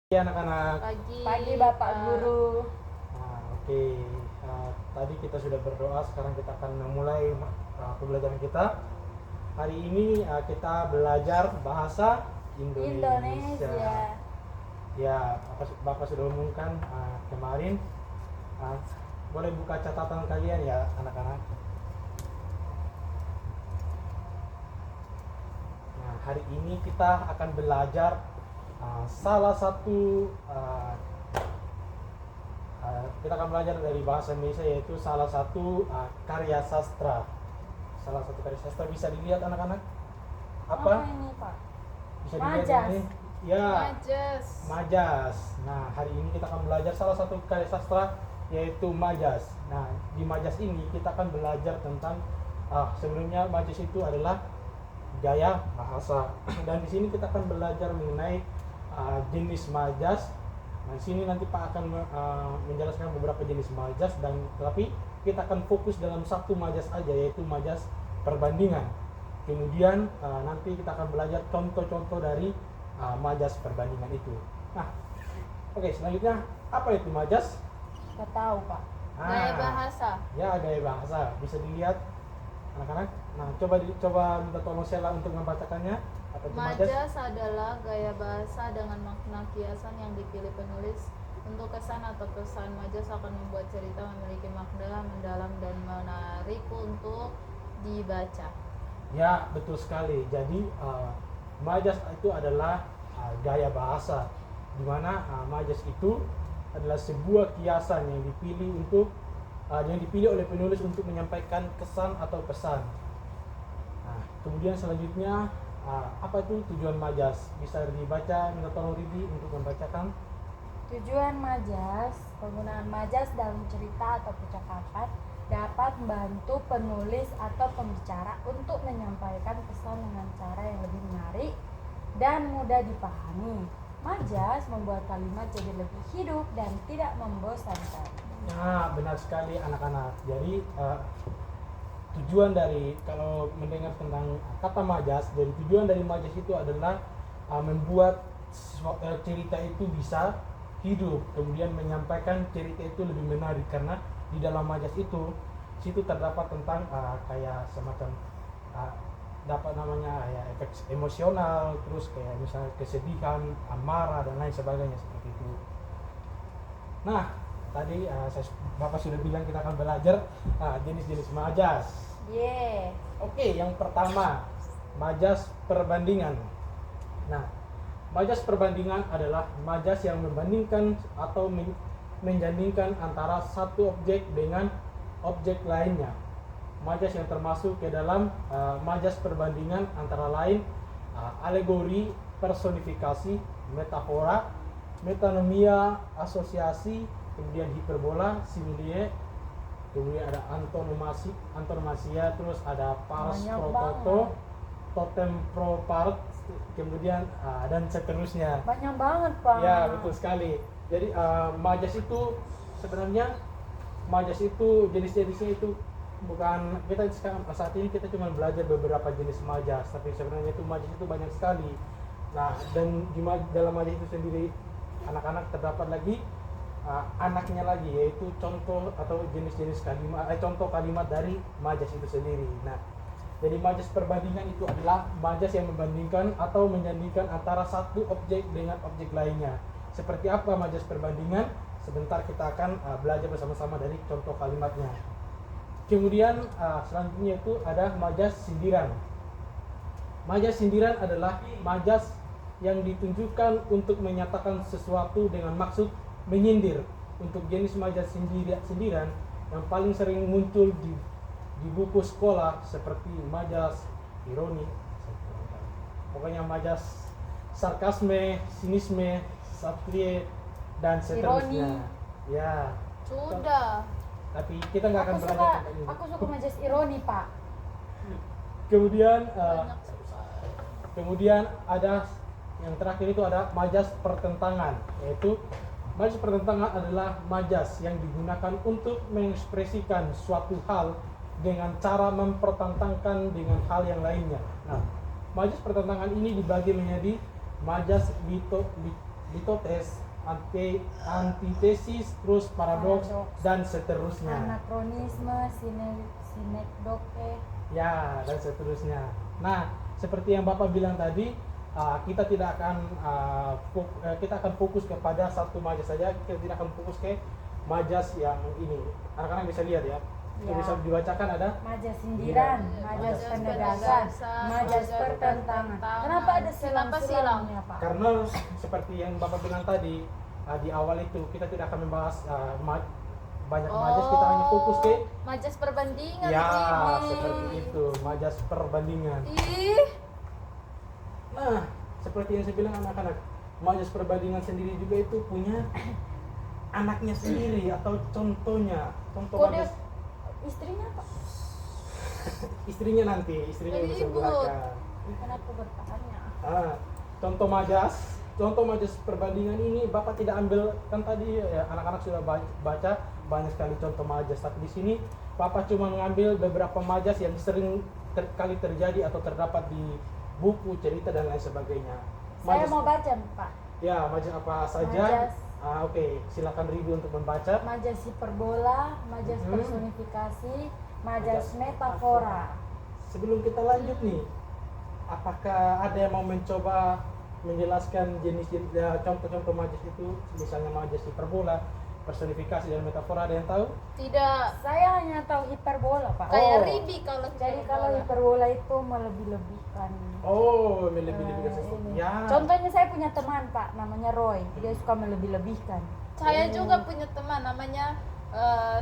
Ya anak-anak. Pagi Bapak Guru. Oke. Tadi kita sudah berdoa, sekarang kita akan memulai pembelajaran kita. Hari ini kita belajar bahasa Indonesia. Ya, Bapak sudah umumkan kemarin. Boleh buka catatan kalian ya anak-anak. Nah, hari ini kita akan belajar salah satu kita akan belajar dari bahasa Indonesia, yaitu salah satu karya sastra. Salah satu karya sastra bisa dilihat anak-anak. Apa ini Pak? Bisa Majas. dilihat ini? Ya, Majas. Nah, hari ini kita akan belajar salah satu karya sastra, yaitu Majas. Nah, di Majas ini kita akan belajar tentang sebelumnya Majas itu adalah gaya bahasa. Dan di sini kita akan belajar mengenai jenis majas. Nah, di sini nanti Pak akan menjelaskan beberapa jenis majas, dan tapi kita akan fokus dalam satu majas aja, yaitu majas perbandingan. Kemudian nanti kita akan belajar contoh-contoh dari majas perbandingan itu. Nah, oke, selanjutnya apa itu majas? Nggak tahu Pak. Gaya bahasa. Ya, gaya bahasa. Bisa dilihat anak-anak. Nah, coba minta tolong Sheila untuk membacakannya. Apa itu majas? Majas adalah gaya bahasa dengan makna kiasan yang dipilih penulis untuk kesan atau pesan. Majas akan membuat cerita memiliki makna mendalam dan menarik untuk dibaca. Ya, betul sekali. Jadi majas itu adalah gaya bahasa, di mana majas itu adalah sebuah kiasan yang dipilih oleh penulis untuk menyampaikan kesan atau pesan. Nah, kemudian selanjutnya apa itu tujuan majas? Bisa dibaca, minta tolong Ridi untuk membacakan. Tujuan majas, penggunaan majas dalam cerita atau percakapan dapat membantu penulis atau pembicara untuk menyampaikan pesan dengan cara yang lebih menarik dan mudah dipahami. Majas membuat kalimat jadi lebih hidup dan tidak membosankan. Nah, benar sekali anak-anak. Jadi tujuan dari, kalau mendengar tentang kata majas, jadi tujuan dari majas itu adalah membuat cerita itu bisa hidup, kemudian menyampaikan cerita itu lebih menarik, karena di dalam majas itu situ terdapat tentang kayak semacam dapat namanya ya efek emosional, terus kayak misalnya kesedihan, amarah dan lain sebagainya seperti itu. Nah, tadi Bapak sudah bilang kita akan belajar jenis-jenis majas. Oke, yang pertama, majas perbandingan. Nah, majas perbandingan adalah majas yang membandingkan atau menjandingkan antara satu objek dengan objek lainnya. Majas yang termasuk ke dalam majas perbandingan antara lain alegori, personifikasi, metafora, metanomia, asosiasi, kemudian hiperbola, simile, kemudian ada antonomasia, terus ada pars pro toto, totem pro part, kemudian dan seterusnya. Banyak banget Pak. Ya, betul sekali. Jadi majas itu sebenarnya jenis-jenisnya itu bukan, kita sekarang saat ini kita cuma belajar beberapa jenis majas, tapi sebenarnya itu majas itu banyak sekali. Nah, dan dalam majas itu sendiri anak-anak terdapat lagi anaknya lagi, yaitu contoh atau jenis-jenis contoh kalimat dari majas itu sendiri. Nah, jadi majas perbandingan itu adalah majas yang membandingkan atau menyandingkan antara satu objek dengan objek lainnya. Seperti apa majas perbandingan? Sebentar kita akan belajar bersama-sama dari contoh kalimatnya. Kemudian selanjutnya itu ada majas sindiran. Majas sindiran adalah majas yang ditunjukkan untuk menyatakan sesuatu dengan maksud menyindir. Untuk jenis majas sindiran yang paling sering muncul di buku sekolah seperti majas ironi, pokoknya majas sarkasme, sinisme, satire dan seterusnya. Ironi. Ya. Sudah. Tapi kita nggak akan belajar tentang ini. Aku suka majas ironi Pak. Kemudian ada yang terakhir itu ada majas pertentangan, yaitu majas pertentangan adalah majas yang digunakan untuk mengekspresikan suatu hal dengan cara mempertentangkan dengan hal yang lainnya. Nah, majas pertentangan ini dibagi menjadi majas litotes, antitesis, terus paradoks, Paradoks. dan seterusnya. Anakronisme, sinekdoke. Ya, dan seterusnya. Nah, seperti yang Bapak bilang tadi, kita tidak akan kita akan fokus kepada satu majas saja. Kita tidak akan fokus ke majas yang ini. Anak-anak bisa lihat ya. Ya. Bisa dibacakan ada Majas sindiran, Iya. majas Majas penegasan, penegasan, majas majas pertentangan. pertentangan. Kenapa ada Kenapa silang-silangnya, Pak? karena seperti yang Bapak bilang tadi di awal itu kita tidak akan membahas banyak majas, kita hanya fokus ke majas perbandingan ya ini. seperti itu, majas perbandingan. Ih, Nah, seperti yang saya bilang anak-anak, majas perbandingan sendiri juga itu punya anaknya sendiri atau contohnya. Contoh Kode majas istrinya, Pak? istrinya nanti, istrinya yang bisa Ibu. menggunakan. Kan aku bertanya. Contoh majas perbandingan ini Bapak tidak ambil, kan tadi ya, anak-anak sudah baca banyak sekali contoh majas, tapi di sini Bapak cuma mengambil beberapa majas yang sering kali terjadi atau terdapat di buku, cerita dan lain sebagainya. Saya Majas, mau baca, Pak. ya majas apa saja? Majas. Oke, silakan review untuk membaca. Majas hiperbola, majas Mhm. personifikasi, Majas majas metafora. Sebelum kita lanjut nih, apakah ada yang mau mencoba menjelaskan contoh-contoh majas itu, misalnya majas hiperbola, personifikasi dan metafora, ada yang tahu? tidak Saya hanya tahu hiperbola, Pak. kayak Oh. Ribi kalau Jadi kalau hiperbola. hiperbola itu melebih-lebihkan. Oh, lebih-lebihkan Eh, sesuatu. ini. Ya. Contohnya saya punya teman, Pak, namanya Roy. Dia suka melebih-lebihkan. Saya juga punya teman namanya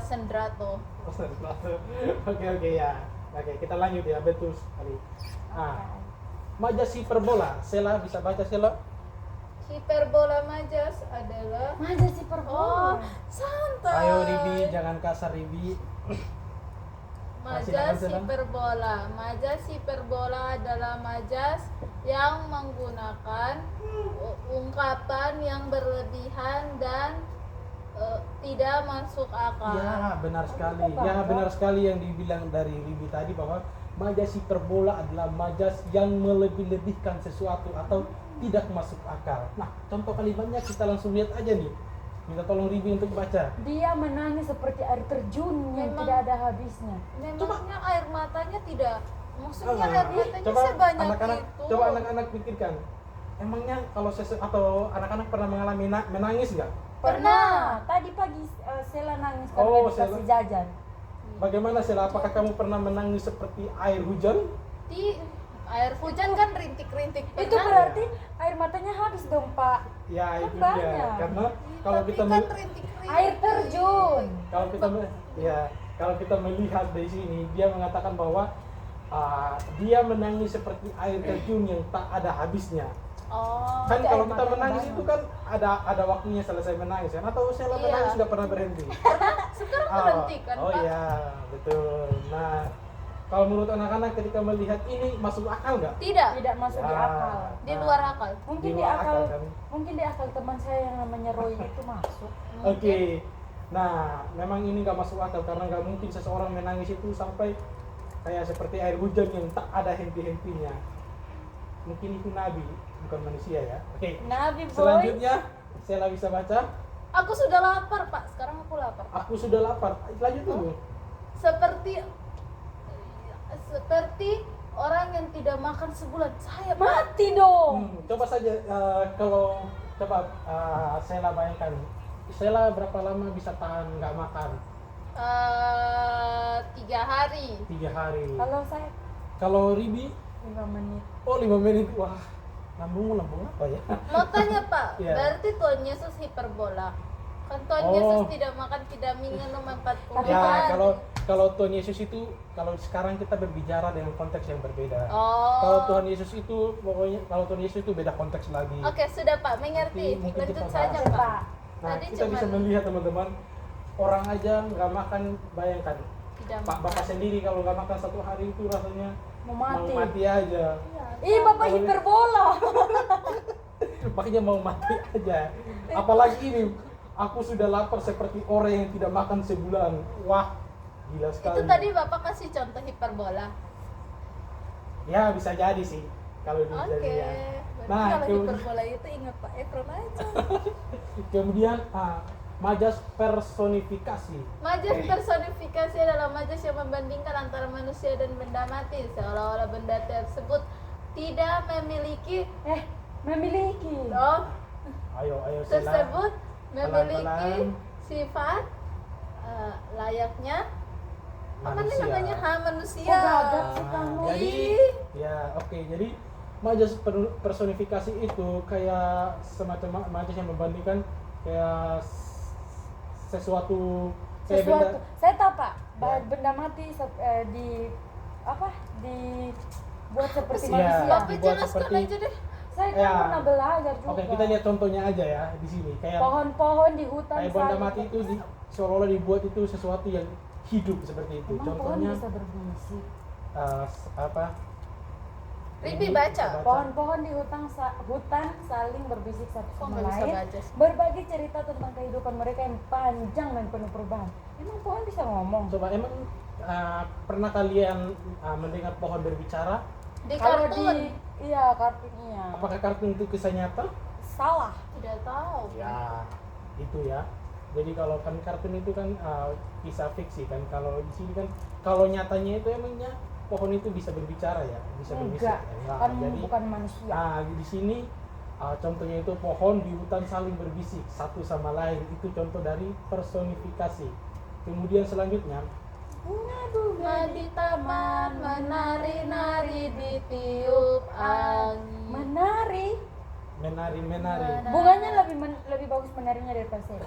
Sendrato. Oh, Oke, ya. Oke, kita lanjut ya, betul sekali. Nah, majas hiperbola, Sela bisa baca Sela? Hiperbola majas adalah Majas oh hiperbola. santai. Ayo Ribi, jangan kasar Ribi. Majas Silakan. hiperbola. Majas hiperbola adalah majas yang menggunakan ungkapan yang berlebihan dan tidak masuk akal. Ya, benar sekali. Apa, Ya, Pak? benar sekali yang dibilang dari Ribi tadi bahwa majas hiperbola adalah majas yang melebih-lebihkan sesuatu atau tidak masuk akal. Nah, contoh kalimatnya kita langsung lihat aja nih. Minta tolong Ribi untuk baca. Dia menangis seperti air terjun yang Memang- tidak ada habisnya. Memangnya air matanya tidak, maksudnya Ah, air matanya coba sebanyak anak-anak, itu. coba anak-anak pikirkan. Emangnya kalau atau anak-anak pernah mengalami menangis nggak? Pernah. Tadi pagi Sela nangis karena Oh, dikasih Sela. jajan. Bagaimana Sela? Apakah kamu pernah menangis seperti air hujan? Di air hujan kan rintik-rintik. Itu pernah? berarti air matanya habis dong, Pak. Ya, Kan itu banyak. dia. Karena kalau Tapi kita kan rintik-rintik. Air terjun. kalau kita melihat dari sini, dia mengatakan bahwa dia menangis seperti air terjun yang tak ada habisnya. Oh, Kan Tapi kalau air kita matanya menangis banyak. itu kan ada waktunya selesai menangis kan, atau Sela Iya. menangis nggak pernah berhenti. sekarang Oh, berhenti kan, oh Pak? iya, betul. Nah, kalau menurut anak-anak ketika melihat ini masuk akal nggak? Tidak, Tidak masuk di Ya. akal. di luar akal. Mungkin Di di luar akal, akal, kan? mungkin di akal teman saya yang namanya Roy itu masuk. Oke. Nah, memang ini nggak masuk akal karena nggak mungkin seseorang menangis itu sampai kayak seperti air hujan yang tak ada henti-hentinya. Mungkin itu nabi, bukan manusia ya. Oke. Nabi boy. Selanjutnya, Sela bisa baca. Aku sudah lapar, Pak. Sekarang aku lapar. Aku sudah lapar. Lanjut dulu. Seperti orang yang tidak makan sebulan. Saya Mati dong. Coba saja kalau Sela bayangkan. Sela berapa lama bisa tahan nggak makan? 3 hari. 3 hari. Kalau saya Kalau Ribi, 5 menit. oh 5 menit. Wah, lambung apa ya? Mau tanya, Pak, Iya. berarti Tuhan Yesus hiperbola. Kan Tuhan Oh. Yesus tidak makan, tidak minum 40 Tapi Ya, hari. kalau Tuhan Yesus itu, kalau sekarang kita berbicara dengan konteks yang berbeda. Oh. Kalau Tuhan Yesus itu, pokoknya kalau Tuhan Yesus itu beda konteks lagi. Oke, sudah Pak, mengerti. Nanti mungkin Lanjut kita saja, bahas. Pak. Nah, Tadi kita bisa cuman melihat teman-teman, orang aja nggak makan, bayangkan. tidak Pak makan. Bapak sendiri kalau nggak makan 1 hari itu rasanya Mau mau mati. mati aja. Ih, Bapak Kalau- hiperbola. Makanya mau mati aja. Apalagi ini, aku sudah lapar seperti orang yang tidak makan sebulan. Wah, gila sekali. Itu tadi Bapak kasih contoh hiperbola. Ya bisa jadi sih kalau bisa Oke, jadi ya. Nah, kalau kemudian- hiperbola itu ingat Pak Efron aja. Kemudian majas personifikasi. Majas personifikasi adalah majas yang membandingkan antara manusia dan benda mati, seolah-olah benda tersebut tidak memiliki Memiliki. Ayo tersebut memiliki Pelan-pelan. sifat layaknya apa nih manusia. namanya manusia. Kok gagap sih kamu? Jadi ya oke, jadi majas personifikasi itu kayak semacam majas yang membandingkan kayak sesuatu kayak Sesuatu. benda. Saya tahu Pak, Ya. benda mati dibuat seperti sih? Iya. manusia. Bapak dibuat jelaskan seperti- aja deh. Saya kan Ya. pernah belajar juga. Oke, kita lihat contohnya aja ya di sini. Kayak pohon-pohon di hutan. kayak benda saling- mati itu seolah-olah dibuat itu sesuatu yang hidup seperti itu. Emang pohon Contohnya bisa berbisik. apa? Ribi baca. Pohon-pohon di hutan saling berbisik satu Kok sama nggak bisa lain, baca sih? berbagi cerita tentang kehidupan mereka yang panjang dan penuh perubahan. Emang pohon bisa ngomong? Coba emang pernah kalian mendengar pohon berbicara? Di Kalau kartun iya kartun iya. Apakah kartun itu kisah nyata? Salah. tidak tahu. Ya, itu ya. Jadi kalau kan kartun itu kan kisah fiksi kan. Kalau di sini kan kalau nyatanya itu emangnya pohon itu bisa berbicara ya, bisa berbisik. Enggak, Ya. Nah, kan jadi bukan manusia. di sini contohnya itu pohon di hutan saling berbisik satu sama lain. Itu contoh dari personifikasi. Kemudian selanjutnya Bunga di taman menari-nari ditiup angin. Menari. menari. Bunganya lebih bagus menarinya daripada saya.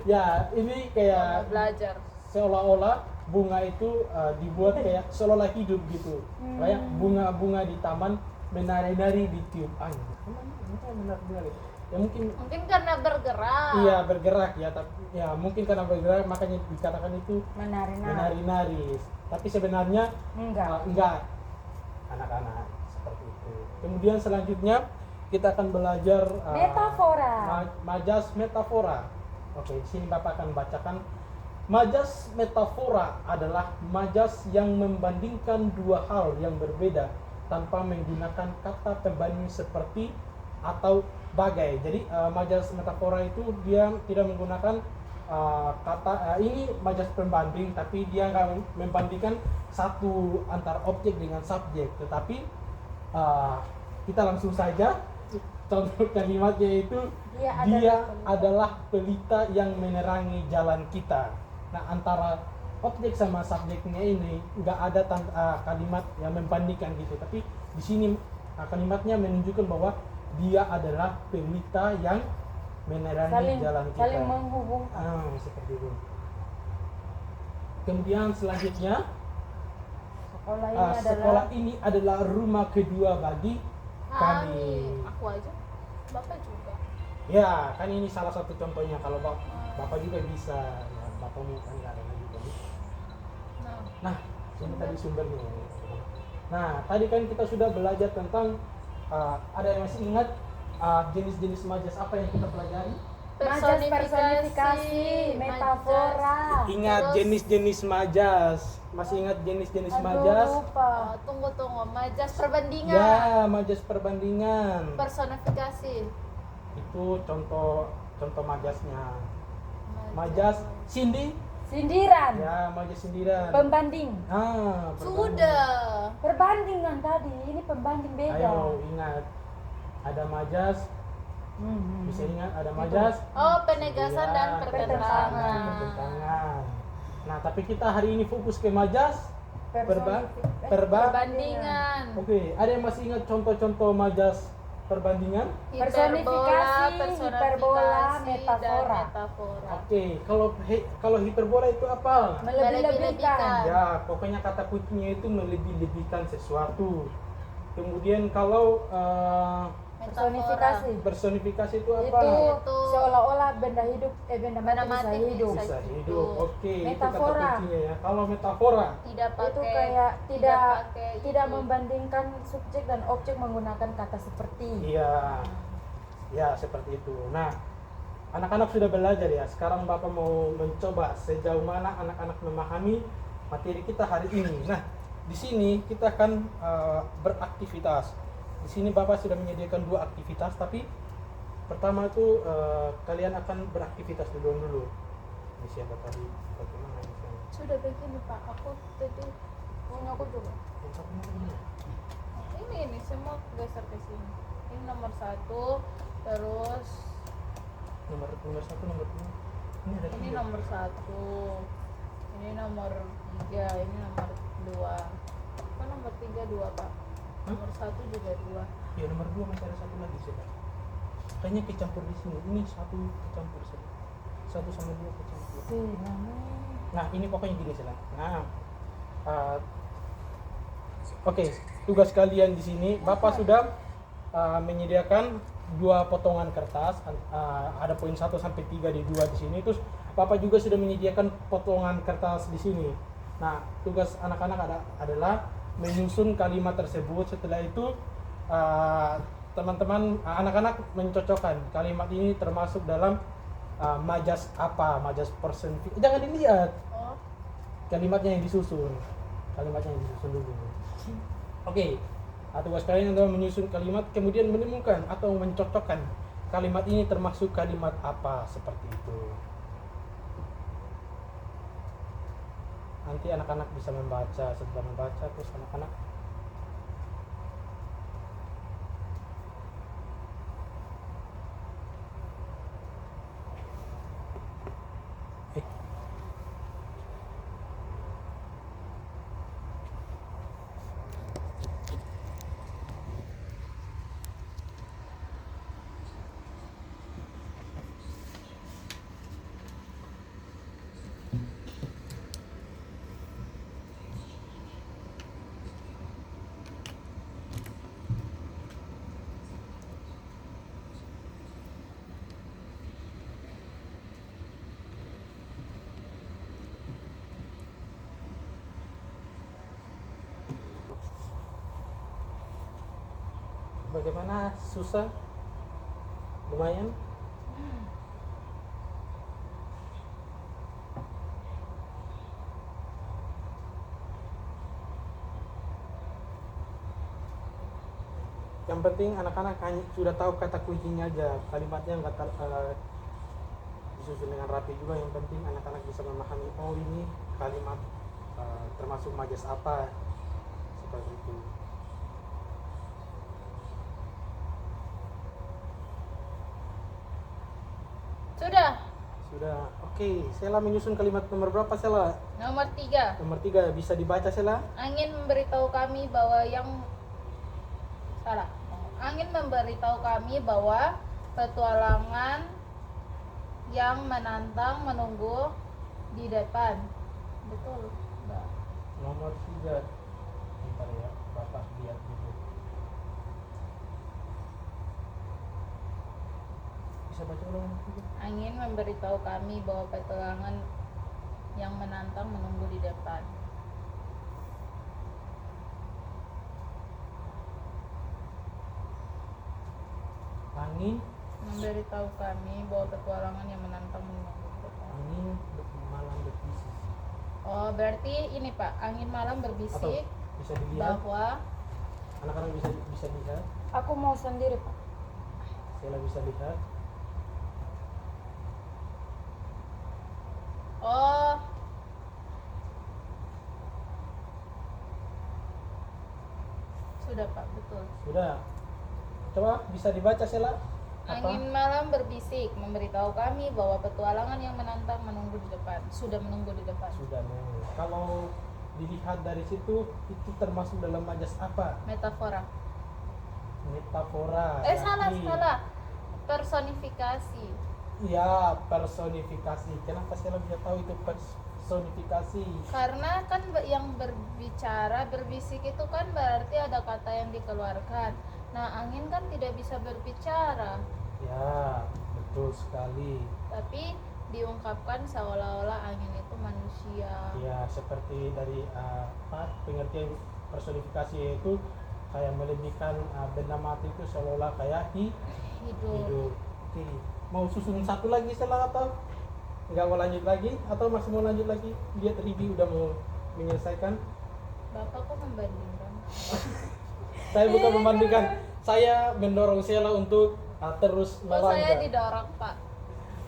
Ya, ini Mau kayak belajar. seolah-olah bunga itu dibuat kayak seolah hidup gitu. Kayak bunga-bunga di taman menari-nari ditiup angin. Kenapa menari-nari? Ya mungkin Mungkin karena bergerak. iya bergerak ya, tapi ya mungkin karena bergerak makanya dikatakan itu Menari-nari. menari-nari. Tapi sebenarnya Enggak. anak-anak seperti itu. Kemudian selanjutnya kita akan belajar Metafora. majas metafora. Oke, di sini Bapak akan bacakan. Majas metafora adalah majas yang membandingkan dua hal yang berbeda tanpa menggunakan kata pembanding seperti atau bagai. Jadi majas metafora itu dia tidak menggunakan kata ini majas pembanding, tapi dia nggak membandingkan satu antara objek dengan subjek, tetapi kita langsung saja contoh kalimatnya itu dia adalah pelita yang menerangi jalan kita. Nah, antara objek sama subjeknya ini nggak ada kalimat yang membandingkan gitu, tapi di sini kalimatnya menunjukkan bahwa dia adalah pelita yang menerangi jalan kita. Saling menghubungkan. Seperti itu. Kemudian selanjutnya sekolah ini adalah rumah kedua bagi kami. Aku aja. Bapak juga. Ya, kan ini salah satu contohnya. Kalau Bapak juga bisa, ya, Bapakmu kan nggak ada lagi kan. Nah, Nah, ini tadi sumbernya. Nah, tadi kan kita sudah belajar tentang ada yang masih ingat jenis-jenis majas apa yang kita pelajari? Majas personifikasi, metafora. Ingat Terus- jenis-jenis majas. Masih ingat jenis-jenis Aduh, majas? lupa. tunggu. Majas perbandingan. Ya, majas perbandingan. Personifikasi. Itu contoh majasnya. Majas Sindiran. ya, majas sindiran. Pembanding. Perbandingan. Sudah. Perbandingan tadi, ini pembanding beda. Ayo ingat. Ada majas, bisa ingat ada majas. Oh, penegasan dan Iya, pertentangan. pertentangan. Nah, tapi kita hari ini fokus ke majas Personifikasi. Perbandingan. Oke, ada yang masih ingat contoh-contoh majas perbandingan? Personifikasi, hiperbola, dan metafora. metafora. Oke, kalau hiperbola itu apa? Melebih-lebihkan. Ya, pokoknya kata kuncinya itu melebih-lebihkan sesuatu. Kemudian kalau Personifikasi. personifikasi itu apa? Itu seolah-olah benda hidup, benda Benda mati mati bisa hidup. bisa Bisa hidup. hidup. Oke, itu kata Metafora. kuncinya ya. Kalau metafora, Tidak pakai. Itu kayak tidak itu. membandingkan subjek dan objek menggunakan kata seperti. iya. Ya, seperti itu. Nah, anak-anak sudah belajar ya. Sekarang Bapak mau mencoba sejauh mana anak-anak memahami materi kita hari ini. Nah, di sini kita akan beraktivitas. Di sini Bapak sudah menyediakan 2 aktivitas, tapi pertama itu kalian akan beraktivitas dulu. Ini siapa tadi? Bagaimana ini? Sudah begini Pak, aku tadi punya aku juga. Ini semua geser ke sini. Ini nomor 1, terus Nomor 1, nomor 2. Ini ada ini 3. nomor 1, ini nomor 3, ini nomor 2. Kan nomor 3 2 Pak. Nomor 1 juga 2. Ya nomor 2 masih ada 1 lagi sih, Pak. Kayaknya kecampur di sini. Ini 1 kecampur sih. 1 sama 2 kecampur. Nah, ini pokoknya gini sih. Nah, oke, tugas kalian di sini Bapak sudah menyediakan 2 potongan kertas, ada poin 1 sampai 3 di 2 di sini. Terus Bapak juga sudah menyediakan potongan kertas di sini. Nah, tugas anak-anak adalah menyusun kalimat tersebut. Setelah itu teman-teman anak-anak mencocokkan kalimat ini termasuk dalam majas apa, majas person. Jangan dilihat Oh, kalimatnya yang disusun dulu. Oke. Tugas kalian adalah menyusun kalimat, kemudian menemukan atau mencocokkan kalimat ini termasuk kalimat apa, seperti itu. Nanti anak-anak bisa membaca. Setelah membaca, terus anak-anak bagaimana? Susah? Lumayan? Yang penting anak-anak sudah tahu kata kuncinya aja, kalimatnya nggak disusun dengan rapi juga. Yang penting anak-anak bisa memahami, oh ini kalimat termasuk majas apa, seperti itu. Sudah. Oke, Sela menyusun kalimat nomor berapa, Sela? nomor 3. Nomor 3, bisa dibaca, Sela? Angin memberitahu kami bahwa Angin memberitahu kami bahwa petualangan yang menantang menunggu di depan. Betul, Mbak. Nomor 3. Bentar ya, Bapak lihat dulu. Bisa baca ulang nomor 3? Angin memberitahu kami bahwa petualangan yang menantang menunggu di depan. Angin Memberitahu kami bahwa petualangan yang menantang menunggu di depan. malam berbisik. Oh, berarti ini Pak, angin malam Atau berbisik bisa dilihat, bahwa anak-anak bisa lihat, Aku mau sendiri, Pak. Sela bisa lihat. oh sudah Pak, betul. Sudah. Coba bisa dibaca, Sela? Apa? Angin malam berbisik memberitahu kami bahwa petualangan yang menantang menunggu di depan. Sudah menunggu di depan. Sudah. Kalau dilihat dari situ, itu termasuk dalam majas apa? Metafora. Metafora. Salah. Berarti- Personifikasi. Iya, personifikasi. Kenapa Sela bisa tahu itu personifikasi? Karena kan yang berbicara, berbisik itu kan berarti ada kata yang dikeluarkan. Nah, angin kan tidak bisa berbicara, Ya, betul sekali. tapi diungkapkan seolah-olah angin itu manusia. Ya, seperti dari pengertian personifikasi itu kayak melebihkan benda mati itu seolah-olah kayak Hidup. hidup. Oke, mau susun satu lagi setelah atau nggak mau lanjut lagi atau masih mau lanjut lagi? Lihat review udah mau menyelesaikan. Bapak kok membandingkan? Saya bukan membandingkan, saya mendorong Sela untuk terus Kok saya melanggar. didorong, Pak?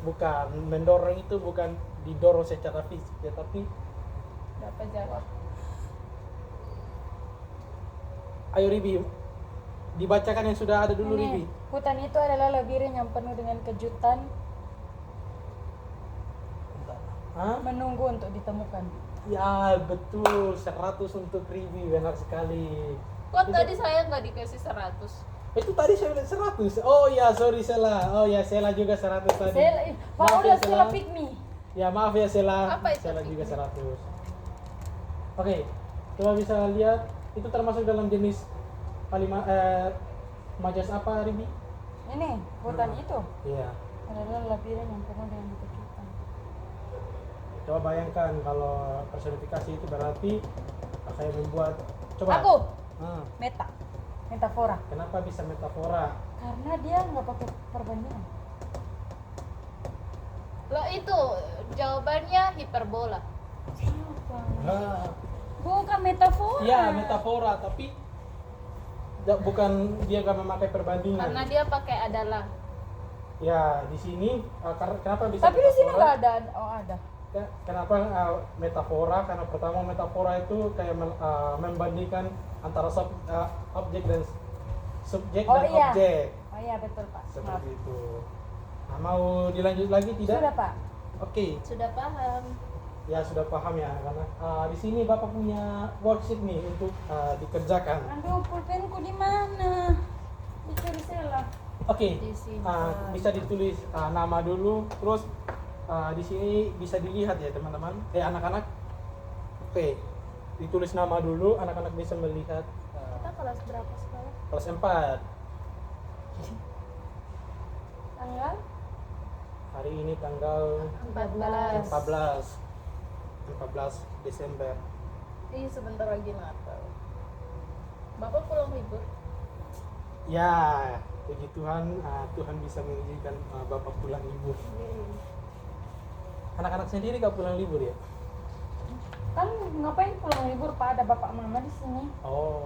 Bukan, mendorong itu bukan didorong secara fisik ya, tapi Dapat jawab. ayo Ribi, dibacakan yang sudah ada dulu Ribi. Ini, hutan itu adalah labirin yang penuh dengan kejutan, Hah? menunggu untuk ditemukan. Ya betul, 100 untuk Ribi, benar sekali. Kok Itu- tadi saya nggak dikasih 100? Itu tadi saya bilang 100. Oh ya, sorry Sela. Oh ya, Sela juga 100 tadi. Sela, Pak Maaf udah ya, Sela pick me. Ya maaf ya Sela. Apa itu Sela juga piknik? 100. Oke, coba bisa lihat itu termasuk dalam jenis majas apa Ribi? Ini hutan Hmm. itu Iya. adalah labirin yang penuh dengan kejutan. Coba bayangkan kalau personifikasi itu berarti kayak membuat coba. Aku Hmm, metafora. kenapa bisa metafora? Karena dia nggak pakai perbandingan. Lah itu jawabannya hiperbola. Apa? Nah, Bukan metafora. iya metafora, tapi bukan dia gak memakai perbandingan. Karena dia pakai adalah. Ya di sini kenapa bisa? Tapi di sini metafora? nggak ada. Oh ada. Kenapa metafora? Karena pertama metafora itu kayak membandingkan antara objek dan subjek Oh, dan iya. objek Oh iya betul Pak. Maaf. seperti itu. Nah, mau dilanjut lagi tidak? Sudah Pak. Oke, Sudah paham. ya sudah paham ya karena di sini bapak punya worksheet nih untuk dikerjakan. Aduh pulpenku di mana? Dicuri Sela. Oke, Di sini. bisa ditulis nama dulu, terus di sini bisa dilihat ya teman-teman, anak-anak. Oke, ditulis nama dulu, anak-anak bisa melihat Kita kelas berapa sekarang? kelas 4. Tanggal Hari ini tanggal 14. 14 Desember. Ih, sebentar lagi Natal. Bapak pulang libur? Ya, puji Tuhan, Tuhan bisa mengizinkan bapak pulang libur. Anak-anak sendiri gak pulang libur ya? kan ngapain pulang libur Pak? Ada bapak mama di sini. Oh,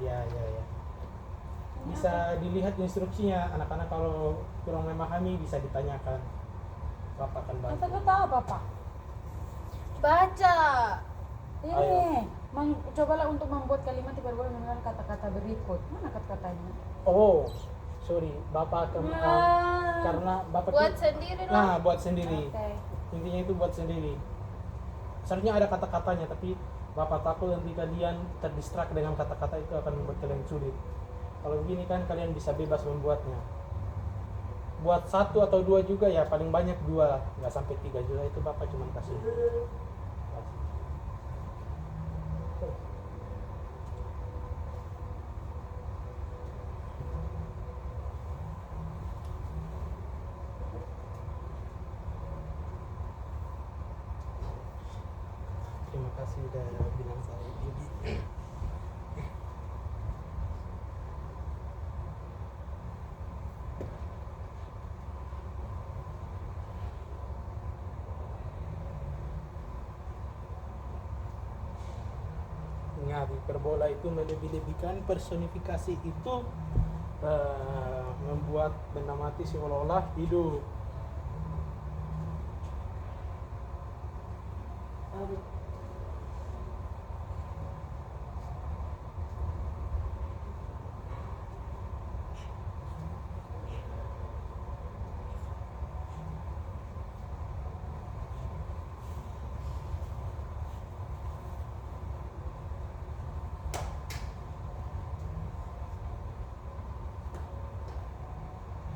ya. Bisa dilihat instruksinya, anak-anak kalau kurang memahami bisa ditanyakan. Bapak akan bantu. Kata-kata apa Pak? Baca. Ini Ayo. cobalah untuk membuat kalimat hiperbola dengan kata-kata berikut. Mana kata-katanya? Oh, sorry, bapak akan karena bapak Buat tuh- sendiri dong. nah buat sendiri. Oke. Intinya itu buat sendiri. Seharusnya ada kata-katanya, tapi bapak takut nanti kalian terdistrak dengan kata-kata itu akan membuat kalian sulit. Kalau begini kan kalian bisa bebas membuatnya. Buat 1 atau 2 juga ya, paling banyak 2, nggak sampai 3 juga, itu bapak cuma kasih. Terima kasih udah bilang saya ini. Ingat, hiperbola itu melebih-lebihkan, personifikasi itu membuat benda mati seolah-olah hidup.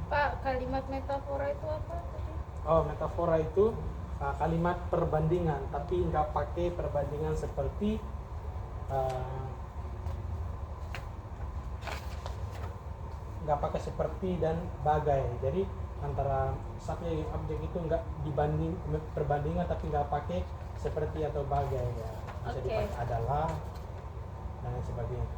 Pak, kalimat metafora itu apa tadi? Oh, metafora itu kalimat perbandingan, tapi nggak pakai perbandingan seperti nggak pakai seperti dan bagai. Jadi antara subjek objek itu nggak dibanding perbandingan, tapi nggak pakai seperti atau bagai ya. Bisa Oke. dipakai adalah dan lain sebagainya.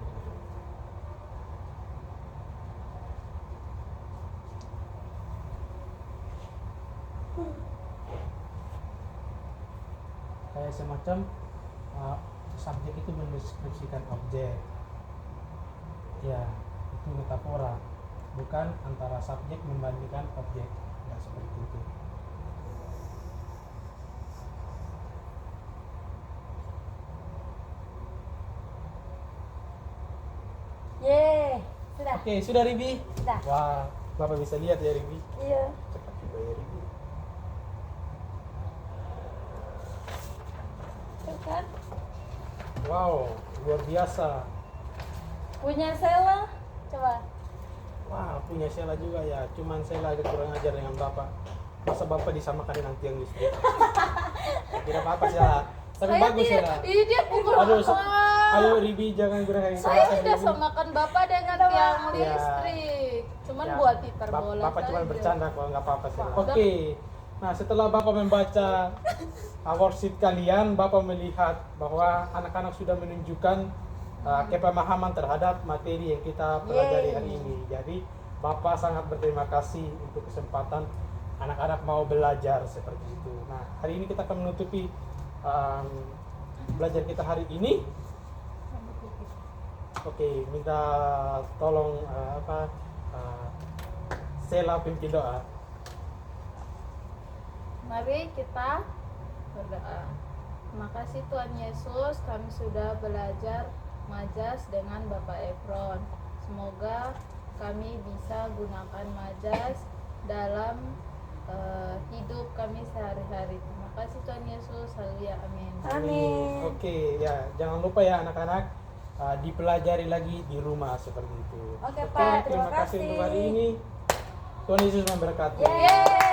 Kayak semacam subjek itu mendeskripsikan objek ya, itu metafora, bukan antara subjek membandingkan objek. Nggak seperti itu. Yeay, sudah. Oke, sudah Ribi? Sudah. Wah, Bapak bisa lihat ya Ribi. Iya. Cepat juga ya Ribi. Tuh kan. Wow, luar biasa. Punya Sela. Coba. Wah, punya Sela juga ya. Cuman Sela agak kurang ajar dengan Bapak. Masa Bapak disamakan dengan tiang listrik? Tidak apa-apa Sela. Tapi Saya bagus tidak, Sela. ini dia pukul Aduh, apa? ayo Ribi jangan kurang Saya tidak samakan bapak dengan tiang Ya. listrik, cuman Ya, buat hiperbola Bapak cuma saja. bercanda kok, nggak apa-apa Sela. Bapak- Oke. Nah, setelah Bapak membaca worksheet kalian, Bapak melihat bahwa anak-anak sudah menunjukkan kepemahaman terhadap materi yang kita pelajari hari ini. Jadi, Bapak sangat berterima kasih untuk kesempatan anak-anak mau belajar seperti itu. Nah, hari ini kita akan menutupi belajar kita hari ini. Oke, minta tolong Sela pimpin doa. Mari kita berdoa. Terima kasih Tuhan Yesus, kami sudah belajar majas dengan Bapak Efron. Semoga kami bisa gunakan majas dalam hidup kami sehari-hari. Terima kasih Tuhan Yesus, haleluya, amin. Amin. Oke, ya jangan lupa ya anak-anak dipelajari lagi di rumah seperti itu. Oke, Pak, terima terima kasih kasih. untuk hari ini. Tuhan Yesus memberkati. Yeay.